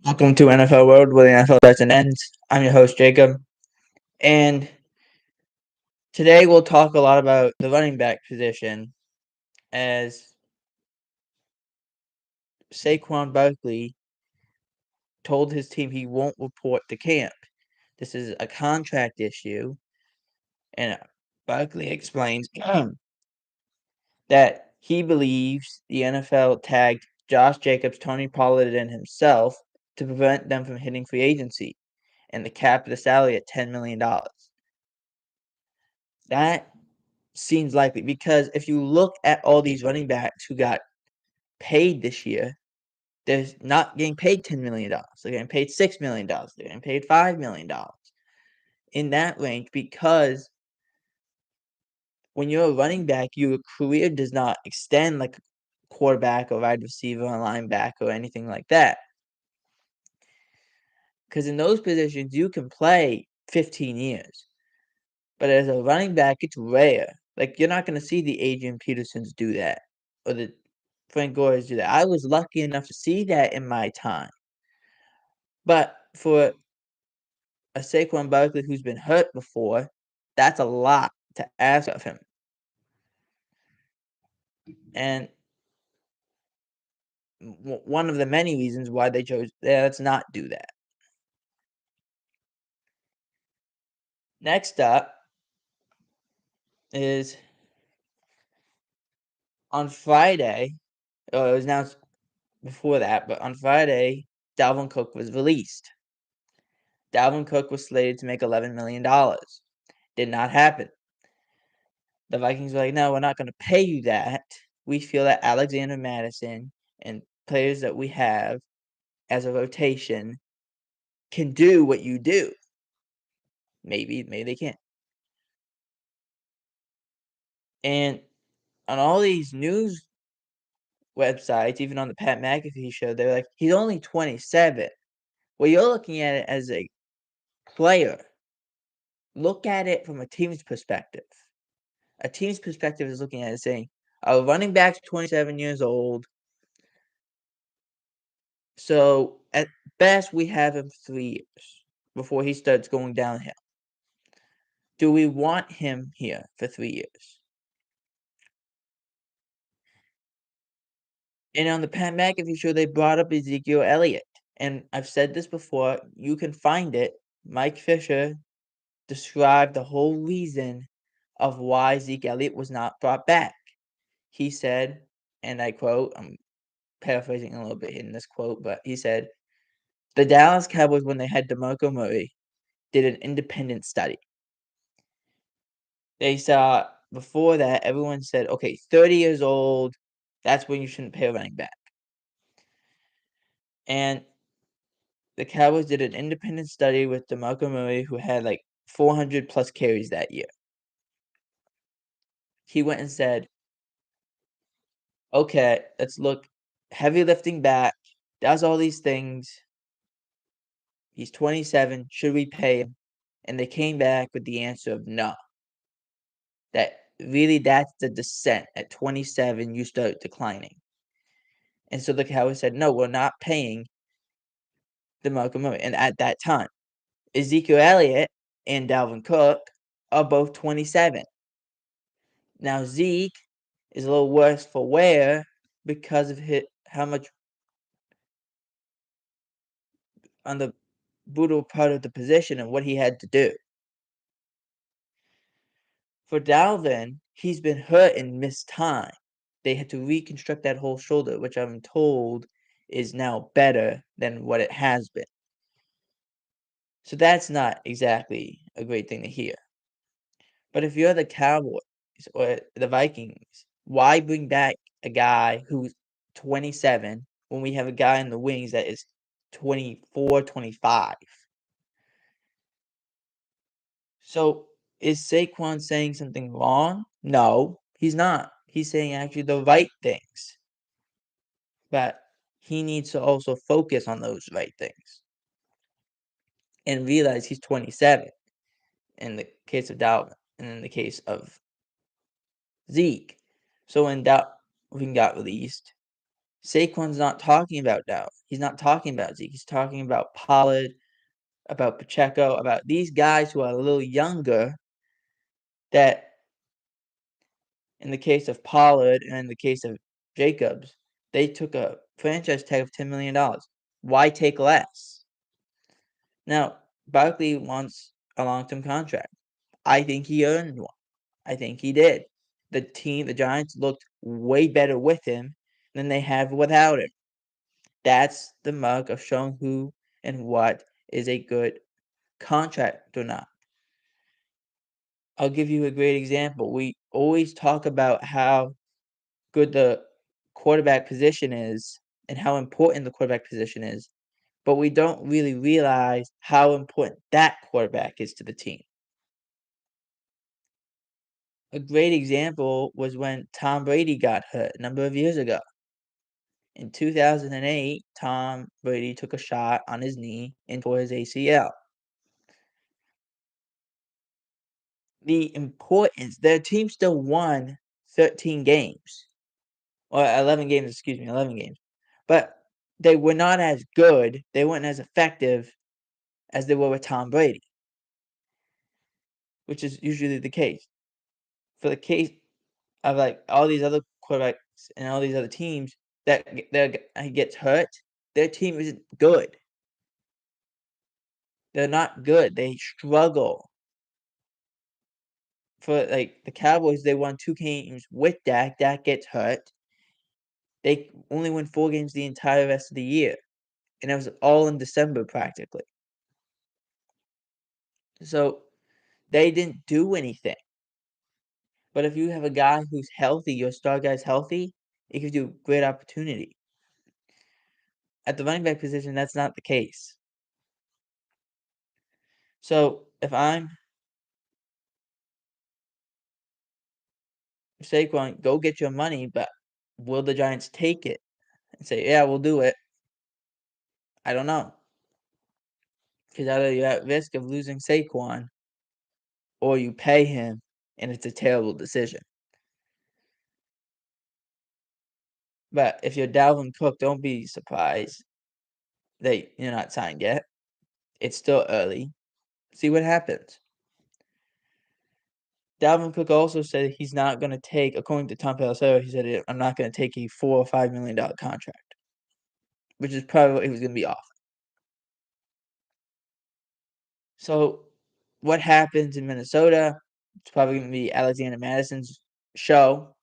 Welcome to NFL World, where the NFL starts and ends. I'm your host, Jacob. And today we'll talk a lot about the running back position as Saquon Barkley told his team he won't report to camp. This is a contract issue, and Barkley explains that he believes the NFL tagged Josh Jacobs, Tony Pollard, and himself to prevent them from hitting free agency and the cap the salary at $10 million. That seems likely because if you look at all these running backs who got paid this year, they're not getting paid $10 million. They're getting paid $6 million. They're getting paid $5 million in that range because when you're a running back, your career does not extend like a quarterback or wide receiver or linebacker or anything like that. Because in those positions, you can play 15 years. But as a running back, it's rare. Like, you're not going to see the Adrian Petersons do that or the Frank Gore's do that. I was lucky enough to see that in my time. But for a Saquon Barkley who's been hurt before, that's a lot to ask of him. And one of the many reasons why they chose, let's not do that. Next up is on Friday, it was announced before that, but on Friday, Dalvin Cook was released. Dalvin Cook was slated to make $11 million. Did not happen. The Vikings were like, no, we're not going to pay you that. We feel that Alexander Mattison and players that we have as a rotation can do what you do. Maybe they can't. And on all these news websites, even on the Pat McAfee show, they're like, he's only 27. Well, you're looking at it as a player. Look at it from a team's perspective. A team's perspective is looking at it saying, our running back's 27 years old. So at best, we have him 3 years before he starts going downhill. Do we want him here for 3 years? And on the Pat McAfee show, they brought up Ezekiel Elliott. And I've said this before, you can find it. Mike Fisher described the whole reason of why Zeke Elliott was not brought back. He said, and I quote, I'm paraphrasing a little bit in this quote, but he said, the Dallas Cowboys, when they had DeMarco Murray, did an independent study. They saw before that, everyone said, okay, 30 years old, that's when you shouldn't pay a running back. And the Cowboys did an independent study with DeMarco Murray, who had like 400 plus carries that year. He went and said, okay, let's look, heavy lifting back, does all these things. He's 27. Should we pay him? And they came back with the answer of no. That really, that's the descent. At 27, you start declining. And so the Cowboys said, no, we're not paying DeMarco Murray. And at that time, Ezekiel Elliott and Dalvin Cook are both 27. Now, Zeke is a little worse for wear because of how much on the brutal part of the position and what he had to do. For Dalvin, he's been hurt and missed time. They had to reconstruct that whole shoulder, which I'm told is now better than what it has been. So that's not exactly a great thing to hear. But if you're the Cowboys or the Vikings, why bring back a guy who's 27 when we have a guy in the wings that is 24, 25? So is Saquon saying something wrong? No, he's not. He's saying actually the right things. But he needs to also focus on those right things and realize he's 27 in the case of Dalvin and in the case of Zeke. So when Dalvin got released, Saquon's not talking about Dalvin. He's not talking about Zeke. He's talking about Pollard, about Pacheco, about these guys who are a little younger that in the case of Pollard and in the case of Jacobs, they took a franchise tag of $10 million. Why take less? Now, Barkley wants a long-term contract. I think he earned one. I think he did. The Giants, looked way better with him than they have without him. That's the mark of showing who and what is a good contract or not. I'll give you a great example. We always talk about how good the quarterback position is and how important the quarterback position is, but we don't really realize how important that quarterback is to the team. A great example was when Tom Brady got hurt a number of years ago. In 2008, Tom Brady took a shot on his knee and tore his ACL. The importance, their team still won 13 games, or 11 games, excuse me, 11 games. But they were not as good, they weren't as effective as they were with Tom Brady, which is usually the case. For the case of like all these other quarterbacks and all these other teams that he gets hurt, their team isn't good. They're not good. They struggle. For like the Cowboys, they won 2 games with Dak. Dak gets hurt. They only win 4 games the entire rest of the year, and it was all in December practically. So they didn't do anything. But if you have a guy who's healthy, your star guy's healthy, it gives you great opportunity. At the running back position, that's not the case. So if I'm Saquon, go get your money, but will the Giants take it and say, "Yeah, we'll do it"? I don't know. Because either you're at risk of losing Saquon or you pay him, and it's a terrible decision. But if you're Dalvin Cook, don't be surprised that you're not signed yet. It's still early. See what happens. Dalvin Cook also said he's not going to take, according to Tom Pelissero, he said, "I'm not going to take a $4 or $5 million contract," which is probably what he was going to be offered. So what happens in Minnesota? It's probably going to be Alexander Madison's show.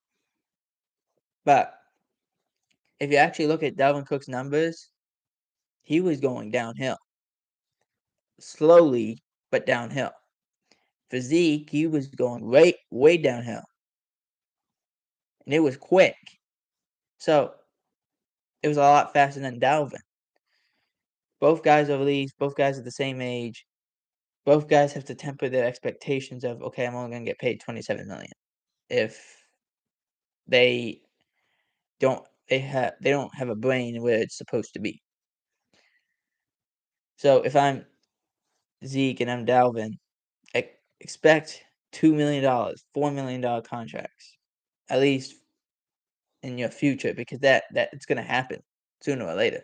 But if you actually look at Dalvin Cook's numbers, he was going downhill. Slowly, but downhill. For Zeke, he was going way downhill. And it was quick. So it was a lot faster than Dalvin. Both guys are released, both guys are the same age. Both guys have to temper their expectations of, okay, I'm only going to get paid $27 million. If they they don't have a brain where it's supposed to be. So if I'm Zeke and I'm Dalvin, expect $2 million, $4 million contracts, at least in your future, because that it's going to happen sooner or later.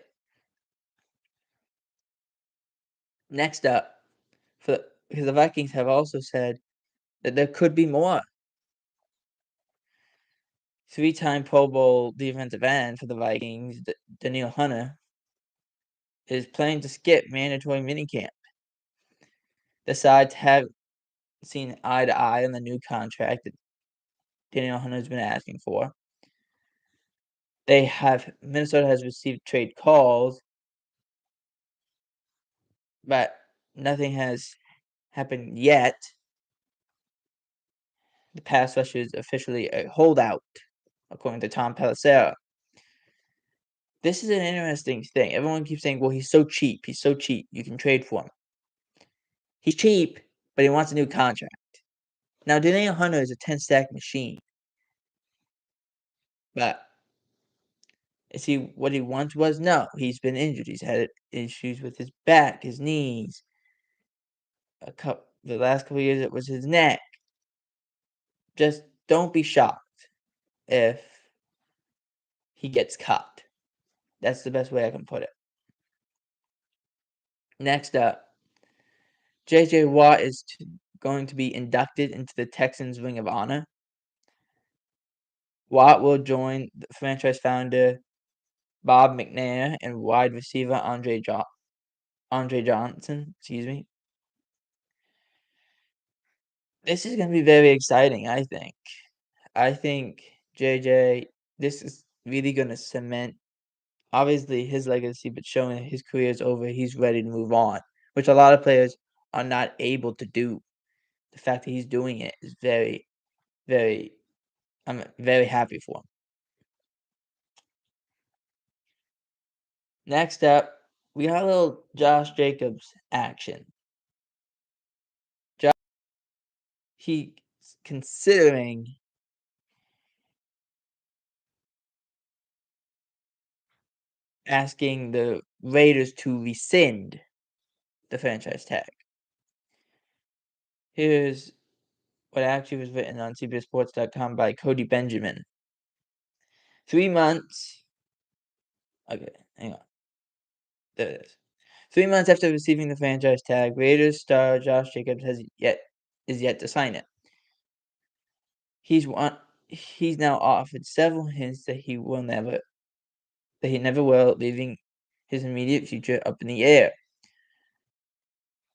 Next up, because the Vikings have also said that there could be more. 3-time Pro Bowl defensive end for the Vikings, Danielle Hunter, is planning to skip mandatory minicamp. The sides have seen eye to eye on the new contract that Danielle Hunter's been asking for. Minnesota has received trade calls, but nothing has happened yet. The pass rusher is officially a holdout, according to Tom Pelissero. This is an interesting thing. Everyone keeps saying, well, he's so cheap. He's so cheap. You can trade for him. He's cheap, but he wants a new contract. Now, Danielle Hunter is a 10-sack machine. But is he what he once was? No. He's been injured. He's had issues with his back, his knees. The last couple of years, it was his neck. Just don't be shocked if he gets cut. That's the best way I can put it. Next up, J.J. Watt is going to be inducted into the Texans Ring of Honor. Watt will join the franchise founder Bob McNair and wide receiver Andre Johnson. Excuse me. This is going to be very exciting, I think. I think JJ, this is really going to cement, obviously, his legacy, but showing that his career is over. He's ready to move on, which a lot of players are not able to do. The fact that he's doing it is very, very, I'm very happy for him. Next up, we got a little Josh Jacobs action. He's considering asking the Raiders to rescind the franchise tag. Here's what actually was written on CBSSports.com by Cody Benjamin. 3 months. Okay, hang on. There it is. 3 months after receiving the franchise tag, Raiders star Josh Jacobs is yet to sign it. He's now offered several hints that he never will, leaving his immediate future up in the air.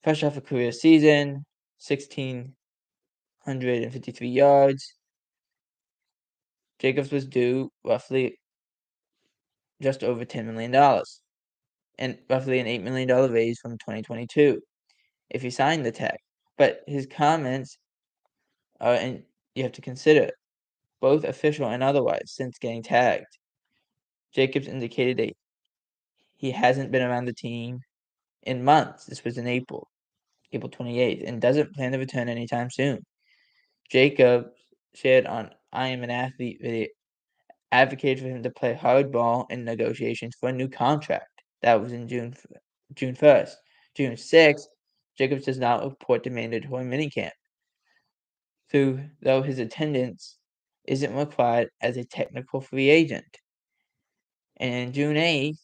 Fresh off a career season, 1,653 yards, Jacobs was due roughly just over $10 million and roughly an $8 million raise from 2022 if he signed the tag. But his comments are, and you have to consider, both official and otherwise, since getting tagged. Jacobs indicated that he hasn't been around the team in months. This was in April 28th, and doesn't plan to return anytime soon. Jacobs shared on I Am an Athlete video, advocated for him to play hardball in negotiations for a new contract. That was in June 1st. June 6th, Jacobs does not report to mandatory minicamp, though his attendance isn't required as a technical free agent. And June 8th,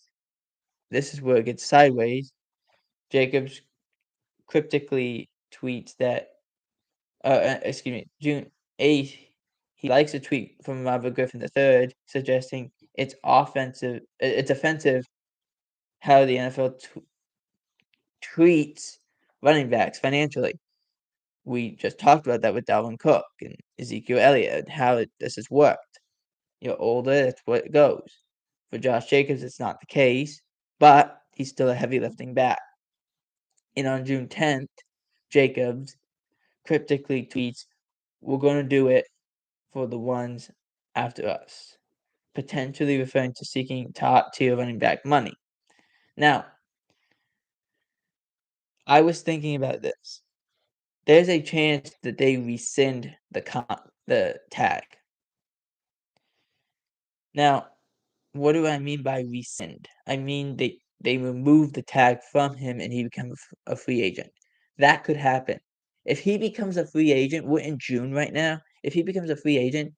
this is where it gets sideways. Jacobs cryptically tweets that, June 8th, he likes a tweet from Robert Griffin III suggesting it's offensive how the NFL treats running backs financially. We just talked about that with Dalvin Cook and Ezekiel Elliott and how this has worked. You're older, that's what it goes. For Josh Jacobs, it's not the case, but he's still a heavy lifting back. And on June 10th, Jacobs cryptically tweets, "We're going to do it for the ones after us," potentially referring to seeking top tier running back money. Now, I was thinking about this. There's a chance that they rescind the tag. Now, what do I mean by rescind? I mean they remove the tag from him and he becomes a free agent. That could happen. If he becomes a free agent, we're in June right now. If he becomes a free agent,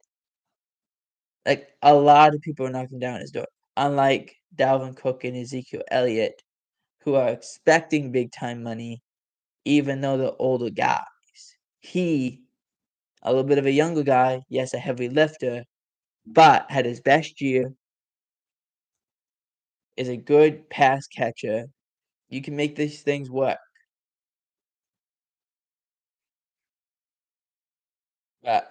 like a lot of people are knocking down his door. Unlike Dalvin Cook and Ezekiel Elliott, who are expecting big time money, even though they're older guys. He, a little bit of a younger guy, yes, a heavy lifter, but had his best year, is a good pass catcher. You can make these things work. But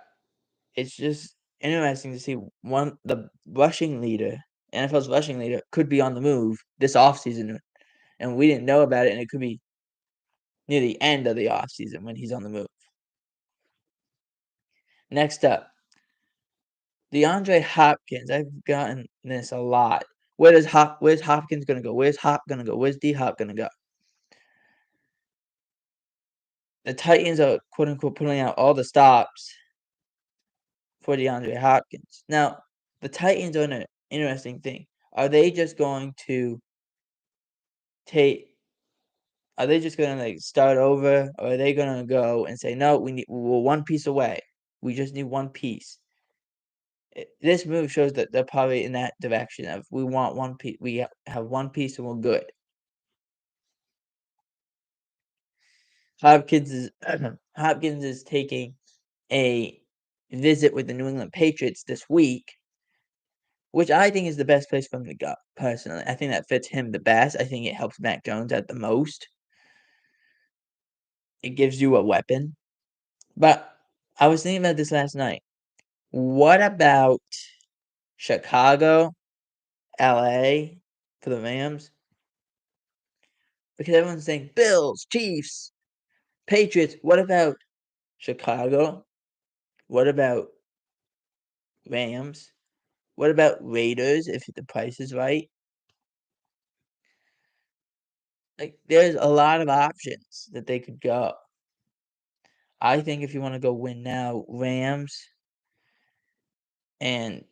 it's just interesting to see the rushing leader, NFL's rushing leader, could be on the move this offseason, and we didn't know about it, and it could be near the end of the offseason when he's on the move. Next up, DeAndre Hopkins. I've gotten this a lot. Where's Hopkins gonna go? Where's Hop gonna go? Where's D Hop gonna go? The Titans are quote unquote putting out all the stops for DeAndre Hopkins. Now, the Titans are in an interesting thing. Are they just going to take are they just gonna like start over, or are they gonna go and say, no, we're one piece away. We just need one piece. This move shows that they're probably in that direction of we have one piece and we're good. Hopkins is Hopkins is taking a visit with the New England Patriots this week, which I think is the best place for him to go, personally. I think that fits him the best. I think it helps Mac Jones out the most. It gives you a weapon. But I was thinking about this last night. What about Chicago, LA for the Rams? Because everyone's saying Bills, Chiefs, Patriots. What about Chicago? What about Rams? What about Raiders if the price is right? Like, there's a lot of options that they could go. I think if you wanna go win now, Rams and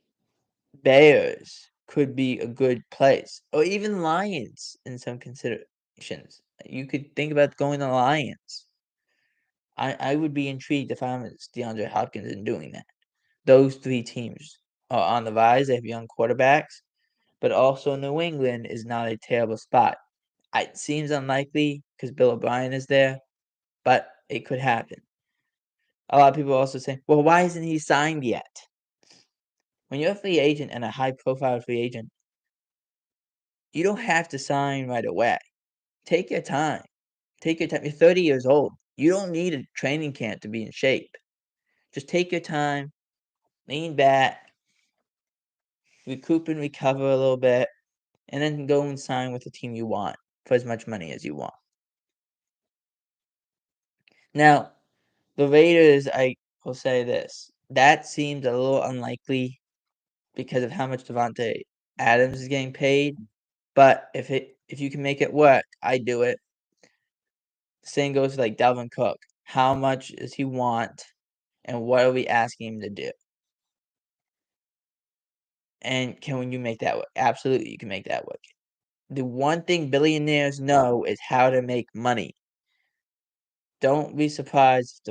Bears could be a good place, or even Lions in some considerations. You could think about going to Lions. I would be intrigued if I was DeAndre Hopkins in doing that. Those 3 teams are on the rise, they have young quarterbacks, but also New England is not a terrible spot. It seems unlikely because Bill O'Brien is there, but it could happen. A lot of people also say, "Well, why isn't he signed yet?" When you're a free agent and a high-profile free agent, you don't have to sign right away. Take your time. Take your time. You're 30 years old. You don't need a training camp to be in shape. Just take your time, lean back, recoup and recover a little bit, and then go and sign with the team you want for as much money as you want. Now, the Raiders, I will say this, that seems a little unlikely because of how much Devontae Adams is getting paid, but if you can make it work, I do it. Same goes for, like, Dalvin Cook. How much does he want, and what are we asking him to do? And can you make that work? Absolutely, you can make that work. The one thing billionaires know is how to make money. Don't be surprised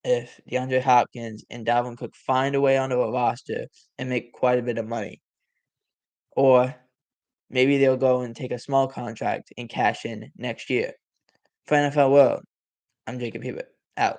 if DeAndre Hopkins and Dalvin Cook find a way onto a roster and make quite a bit of money. Or maybe they'll go and take a small contract and cash in next year. For NFL World, I'm Jacob Hebert. Out.